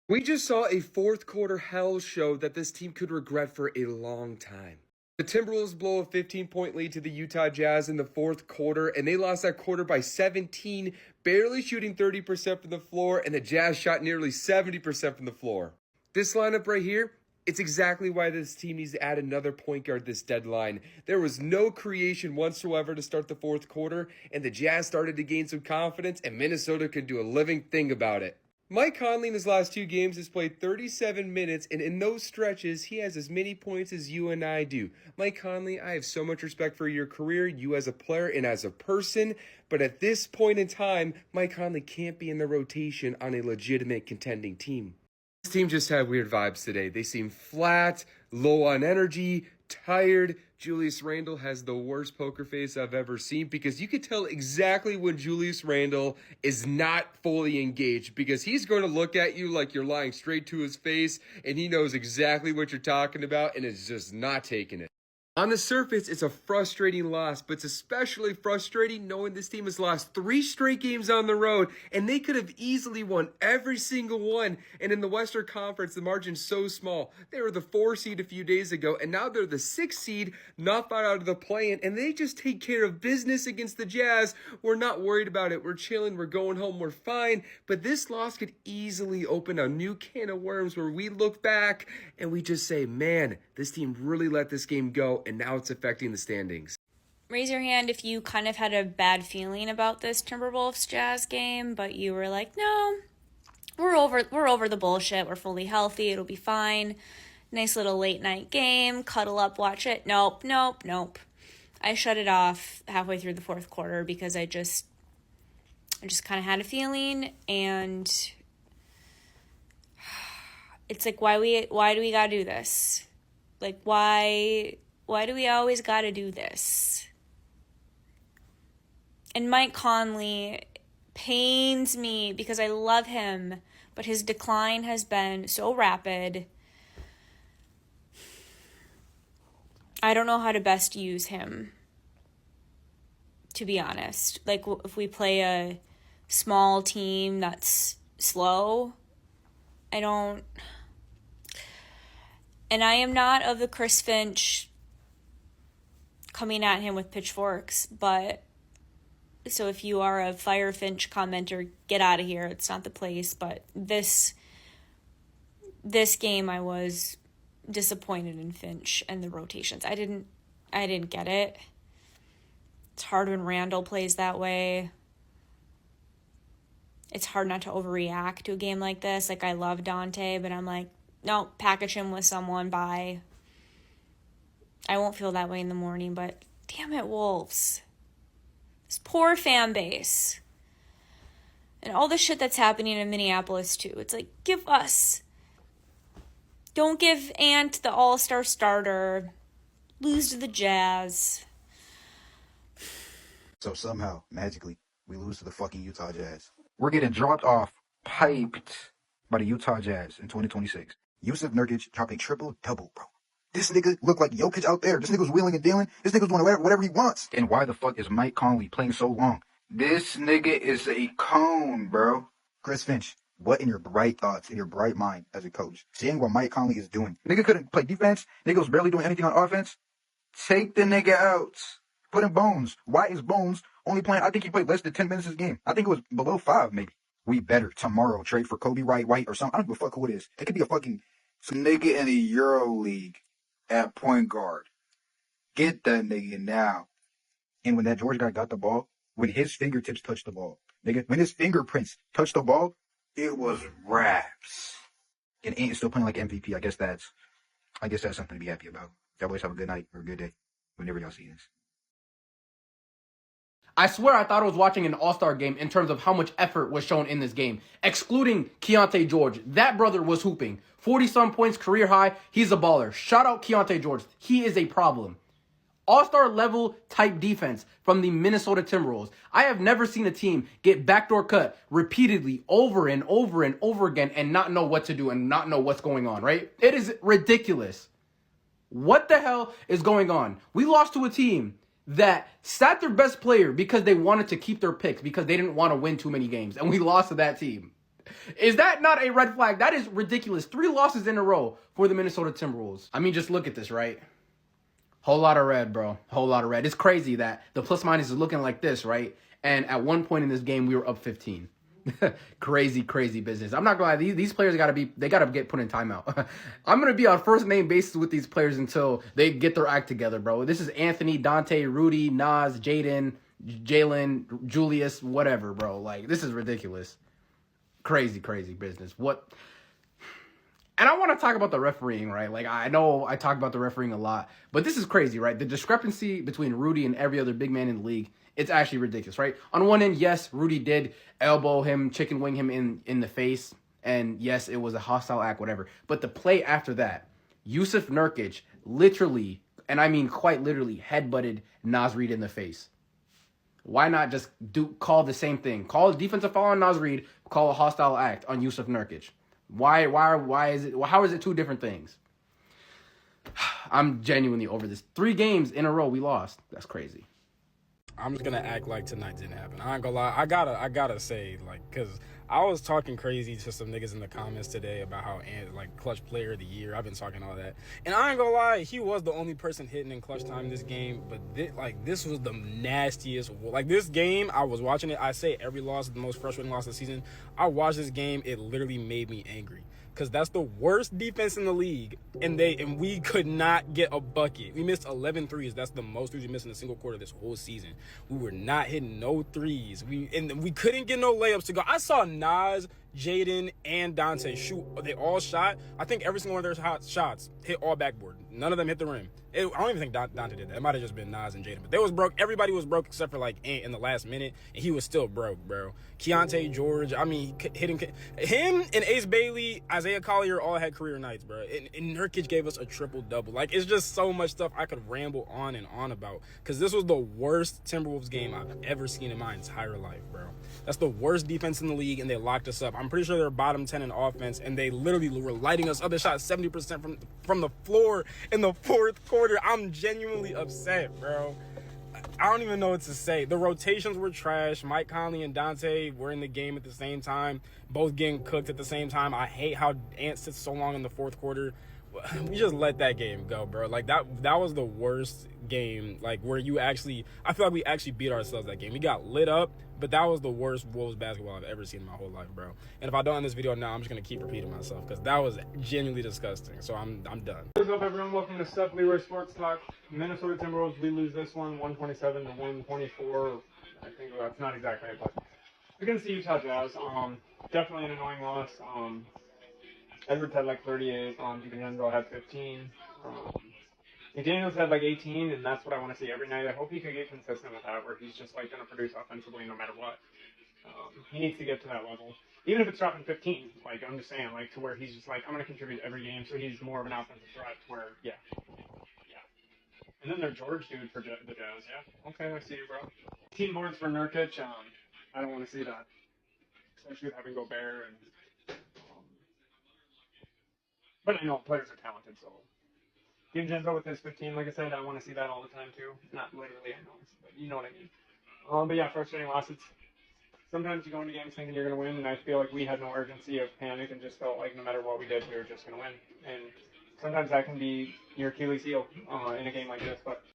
We just saw a fourth quarter hell show that this team could regret for a long time. The Timberwolves blow a 15-point lead to the Utah Jazz in the fourth quarter, and they lost that quarter by 17, barely shooting 30% from the floor, and the Jazz shot nearly 70% from the floor. This lineup right here, it's exactly why this team needs to add another point guard this deadline. There was no creation whatsoever to start the fourth quarter, and the Jazz started to gain some confidence, and Minnesota could do a living thing about it. Mike Conley in his last two games has played 37 minutes, and in those stretches, he has as many points as you and I do. Mike Conley, I have so much respect for your career, you as a player and as a person, but at this point in time, Mike Conley can't be in the rotation on a legitimate contending team. This team just had weird vibes today. They seem flat, low on energy, tired. Julius Randle has the worst poker face I've ever seen because you could tell exactly when Julius Randle is not fully engaged because he's going to look at you like you're lying straight to his face and he knows exactly what you're talking about and is just not taking it. On the surface, it's a frustrating loss, but it's especially frustrating knowing this team has lost 3 straight games on the road, and they could have easily won every single one. And in the Western Conference, the margin's so small. They were the 4 seed a few days ago, and now they're the 6 seed, not far out of the play-in, and they just take care of business against the Jazz. We're not worried about it. We're chilling. We're going home. We're fine. But this loss could easily open a new can of worms where we look back and we just say, man, this team really let this game go, and now it's affecting the standings. Raise your hand if you kind of had a bad feeling about this Timberwolves Jazz game, but you were like, no, we're over the bullshit. We're fully healthy. It'll be fine. Nice little late night game. Cuddle up, watch it. Nope. I shut it off halfway through the fourth quarter because I just kind of had a feeling, and it's like, why do we gotta do this? Like, why do we always gotta do this? And Mike Conley pains me because I love him, but his decline has been so rapid. I don't know how to best use him, to be honest. Like, if we play a small team that's slow, and I am not of the Chris Finch coming at him with pitchforks, but so if you are a Fire Finch commenter, get out of here. It's not the place. But this game, I was disappointed in Finch and the rotations. I didn't get it. It's hard when Randall plays that way. It's hard not to overreact to a game like this. Like, I love Dante, but I'm like, no, package him with someone, bye. I won't feel that way in the morning, but damn it, Wolves. This poor fan base. And all the shit that's happening in Minneapolis, too. It's like, give us. Don't give Ant the all-star starter. Lose to the Jazz. So somehow, magically, we lose to the fucking Utah Jazz. We're getting dropped off, piped by the Utah Jazz in 2026. Yusuf Nurkic dropped a triple-double, bro. This nigga look like Jokic out there. This nigga's wheeling and dealing. This nigga's doing whatever he wants. And why the fuck is Mike Conley playing so long? This nigga is a cone, bro. Chris Finch, what in your bright thoughts, in your bright mind as a coach, seeing what Mike Conley is doing? Nigga couldn't play defense. Nigga was barely doing anything on offense. Take the nigga out. Put in Bones. Why is Bones only playing? I think he played less than 10 minutes this game. I think it was below 5, maybe. We better tomorrow trade for Kobe White or something. I don't give a fuck who it is. It could be a fucking some nigga in the Euro League at point guard. Get that nigga now. And when that George guy got the ball, when his fingertips touched the ball, nigga, when his fingerprints touched the ball, it was raps. And Ant is still playing like MVP. I guess that's something to be happy about. Y'all boys have a good night or a good day whenever y'all see this. I swear I thought I was watching an all-star game in terms of how much effort was shown in this game. Excluding Keontae George, that brother was hooping. 40-some points, career high. He's a baller. Shout out Keontae George. He is a problem. All-star level type defense from the Minnesota Timberwolves. I have never seen a team get backdoor cut repeatedly over and over and over again and not know what to do and not know what's going on, right? It is ridiculous. What the hell is going on? We lost to a team that sat their best player because they wanted to keep their picks because they didn't want to win too many games. And we lost to that team. Is that not a red flag? That is ridiculous. 3 losses in a row for the Minnesota Timberwolves. I mean, just look at this, right? Whole lot of red, bro. Whole lot of red. It's crazy that the plus minus is looking like this, right? And at one point in this game, we were up 15. Crazy business. I'm not gonna lie. These players gotta get put in timeout. I'm gonna be on first name basis with these players until they get their act together, bro. This is Anthony, Dante, Rudy, Nas, Jaden, Jalen, Julius, whatever, bro. Like, this is ridiculous. Crazy business. What? And I want to talk about the refereeing, right? Like, I know I talk about the refereeing a lot, but this is crazy, right? The discrepancy between Rudy and every other big man in the league, it's actually ridiculous, right? On one end, yes, Rudy did elbow him, chicken wing him in the face, and yes, it was a hostile act, whatever. But the play after that, Yusuf Nurkic literally, and I mean quite literally, headbutted Naz Reid in the face. Why not just call the same thing? Call a defensive foul on Naz Reid, call a hostile act on Yusuf Nurkic. Why is it? How is it 2 different things? I'm genuinely over this. 3 games in a row we lost. That's crazy. I'm just gonna act like tonight didn't happen. I ain't gonna lie. I gotta say, like, cause I was talking crazy to some niggas in the comments today about how like clutch player of the year. I've been talking all that, and I ain't gonna lie. He was the only person hitting in clutch time in this game. But this was the nastiest. Like, this game, I was watching it. I say every loss is the most frustrating loss of the season. I watched this game. It literally made me angry. Because that's the worst defense in the league, and we could not get a bucket. We missed 11 threes. That's the most threes we missed in a single quarter this whole season. We were not hitting no threes. We couldn't get no layups to go. I saw Nas, Jaden, and Dante shoot. They all shot. I think every single one of their shots hit all backboard. None of them hit the rim. I don't even think Dante did that. It might have just been Nas and Jaden. But they was broke. Everybody was broke except for, like, Ant in the last minute, and he was still broke, bro. Keontae George, I mean, hitting him and Ace Bailey, Isaiah Collier all had career nights, bro. And Nurkic gave us a triple-double. Like, it's just so much stuff I could ramble on and on about, because this was the worst Timberwolves game I've ever seen in my entire life, bro. That's the worst defense in the league, and they locked us up. I'm pretty sure they're bottom 10 in offense, and they literally were lighting us up. They shot 70% from the floor in the 4th quarter. I'm genuinely upset, bro. I don't even know what to say. The rotations were trash. Mike Conley and Dante were in the game at the same time, both getting cooked at the same time. I hate how Ant sits so long in the 4th quarter. We just let that game go, bro. Like, that was the worst game, like, where I feel like we actually beat ourselves that game. We got lit up, but that was the worst Wolves basketball I've ever seen in my whole life, bro. And if I don't end this video now, I'm just going to keep repeating myself, because that was genuinely disgusting. So I'm done. What's up, everyone? Welcome to Steph Leroy Sports Talk. Minnesota Timberwolves, we lose this one 127 to 124. I think that's not exactly it, but against the Utah Jazz. Definitely an annoying loss. Edwards had like 38. DiVincenzo had 15. McDaniels had like 18, and that's what I want to see every night. I hope he could get consistent with that, where he's just like going to produce offensively no matter what. He needs to get to that level, even if it's dropping 15. Like, I'm just saying, like, to where he's just like, I'm going to contribute every game, so he's more of an offensive threat. To where, yeah. And then their George dude for the Jazz. Yeah, okay, I see you, bro. Team boards for Nurkic. I don't want to see that, especially with having Gobert and. But I know players are talented, so. DiVincenzo with his 15, like I said, I want to see that all the time too. Not literally, I know, but you know what I mean. But yeah, frustrating losses. Sometimes you go into games thinking you're going to win, and I feel like we had no urgency of panic and just felt like no matter what we did, we were just going to win. And sometimes that can be your Achilles heel in a game like this, but